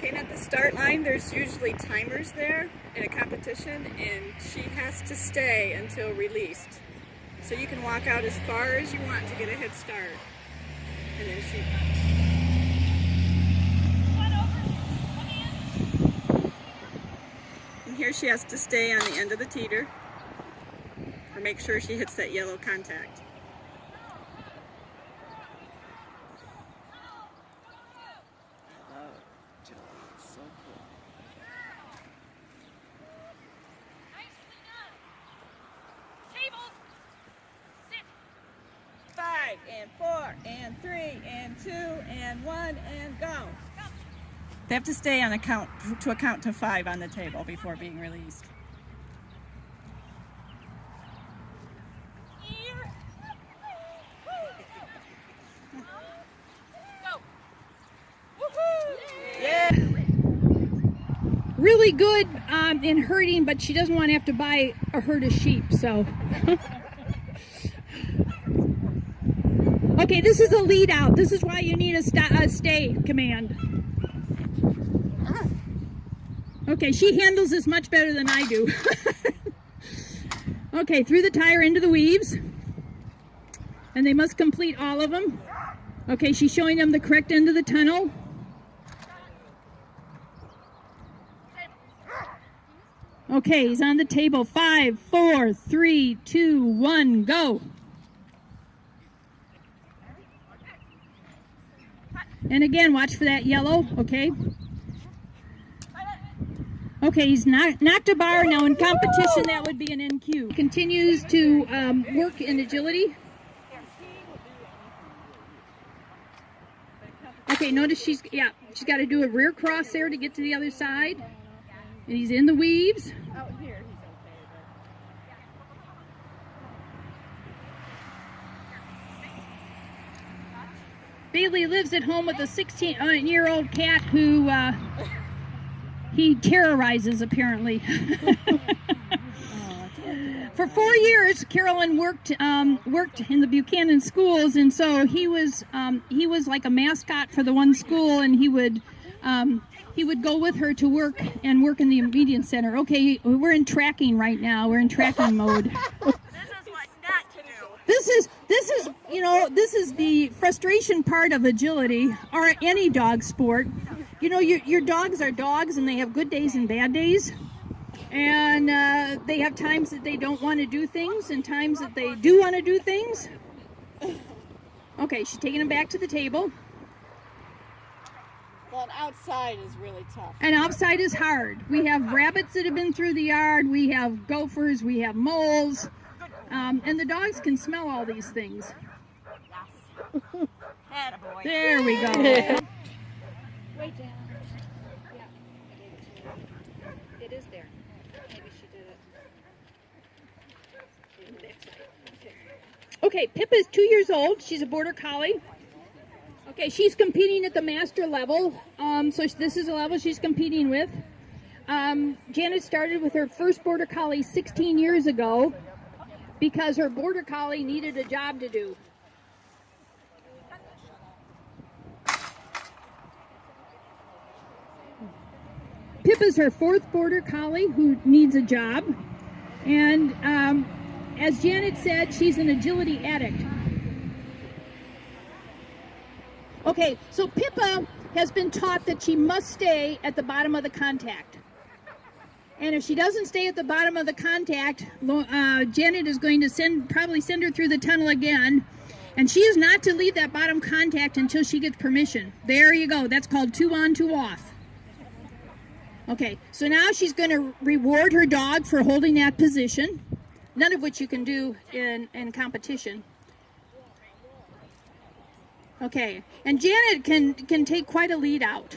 And at the start line, there's usually timers there in a competition, and she has to stay until released. So you can walk out as far as you want to get a head start. And then and here she has to stay on the end of the teeter, or make sure she hits that yellow contact. And 4 and 3 and 2 and 1 and go. They have to stay on account to 5 on the table before being released. Yeah. Really good in herding, but she doesn't want to have to buy a herd of sheep, so. Okay, this is a lead out. This is why you need a stay command. Okay, she handles this much better than I do. Okay, through the tire into the weaves. And they must complete all of them. Okay, she's showing them the correct end of the tunnel. Okay, he's on the table. 5, 4, 3, 2, 1, go. And again, watch for that yellow, okay? Okay, he's knocked a bar. Now in competition, that would be an NQ. Continues to work in agility. Okay, notice she's got to do a rear cross there to get to the other side. And he's in the weaves. Out here, he's Bailey lives at home with a 16-year-old cat who he terrorizes, apparently. For 4 years, Carolyn worked in the Buchanan schools, and so he was like a mascot for the one school, and he would go with her to work in the obedience center. Okay, we're in tracking right now. We're in tracking mode. This is this is the frustration part of agility or any dog sport. You know, your dogs are dogs, and they have good days and bad days, and they have times that they don't want to do things and times that they do want to do things. Okay, she's taking them back to the table. Well, outside is really tough. And outside is hard. We have rabbits that have been through the yard. We have gophers. We have moles. And the dogs can smell all these things. Yes. Attaboy. There we go. Wait, Jan. Yeah, I gave it to you. It is there. Maybe she did it. Okay, Pippa's 2 years old. She's a border collie. Okay, she's competing at the master level. So this is a level she's competing with. Janet started with her first border collie 16 years ago because her border collie needed a job to do. Pippa's her fourth border collie who needs a job. And as Janet said, she's an agility addict. Okay, so Pippa has been taught that she must stay at the bottom of the contact. And if she doesn't stay at the bottom of the contact, Janet is going to probably send her through the tunnel again. And she is not to leave that bottom contact until she gets permission. There you go. That's called 2 on, 2 off. Okay, so now she's going to reward her dog for holding that position, none of which you can do in competition. Okay, and Janet can take quite a lead out.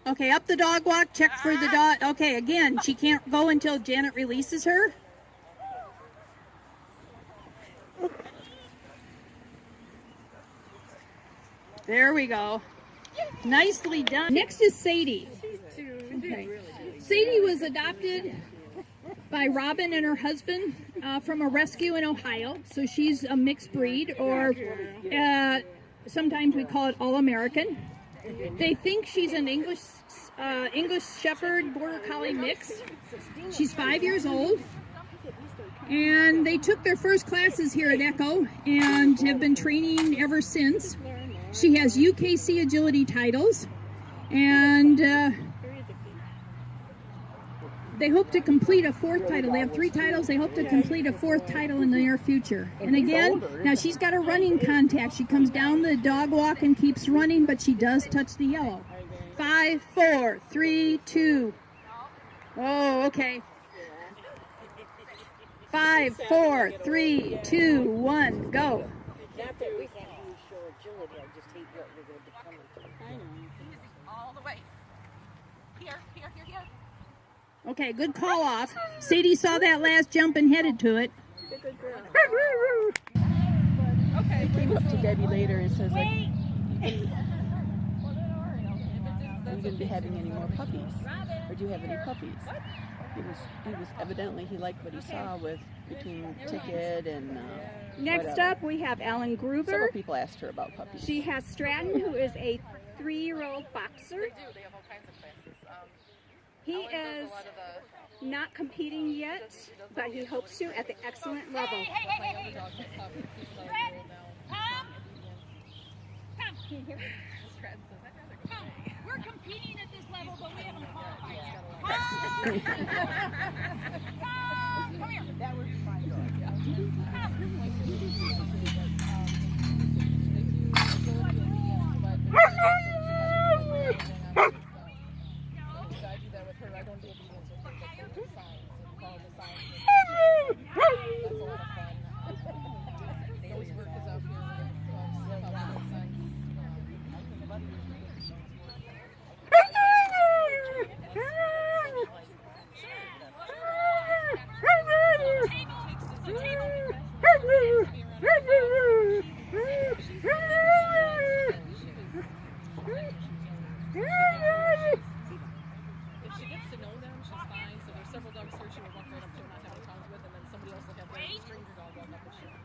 Okay, up the dog walk, check for the dog. Okay, again, she can't go until Janet releases her. There we go. Nicely done. Next is Sadie. Okay. Sadie was adopted by Robin and her husband from a rescue in Ohio. So she's a mixed breed, or sometimes we call it All-American. They think she's an English Shepherd Border Collie mix. She's 5 years old. And they took their first classes here at Echo and have been training ever since. She has UKC agility titles, and they hope to complete a 4th title. They have 3 titles. They hope to complete a 4th title in the near future. And again, now she's got a running contact. She comes down the dog walk and keeps running, but she does touch the yellow. 5, 4, 3, 2. Oh, okay. 5, 4, 3, 2, 1, go. Not that we can't use show agility, I just hate what we're going to be coming to. I know. All the way. Here. Okay, good call off. Sadie saw that last jump and headed to it. Good girl. I came up to Debbie later and says, like, are you going to be having any more puppies? Or do you have any puppies? He was evidently, he liked what he saw with between Ticket and Next whatever. up, we have Ellen Gruber. Several people asked her about puppies. She has Stratton, who is a 3-year-old boxer. They have all kinds of classes. He Ellen does is a lot of the not competing yet, but he hopes to at the excellent level. my younger dog gets up. He's 12 years old now. Stratton says, I'd rather go away. We're competing at this level, but we haven't qualified yet. Come here. That would be my dog, yeah. I don't do obedience with her, but they do signs and follow the signs. That's a lot of fun. Those workers out here with signs. If she gets to know them, she's fine. So there's several dogs here she will walk right up to and not have any problems with, and then somebody else will have their stranger dog walk up and she will.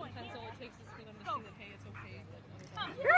Sometimes all it takes is for them to see that, hey, it's okay. That other dogs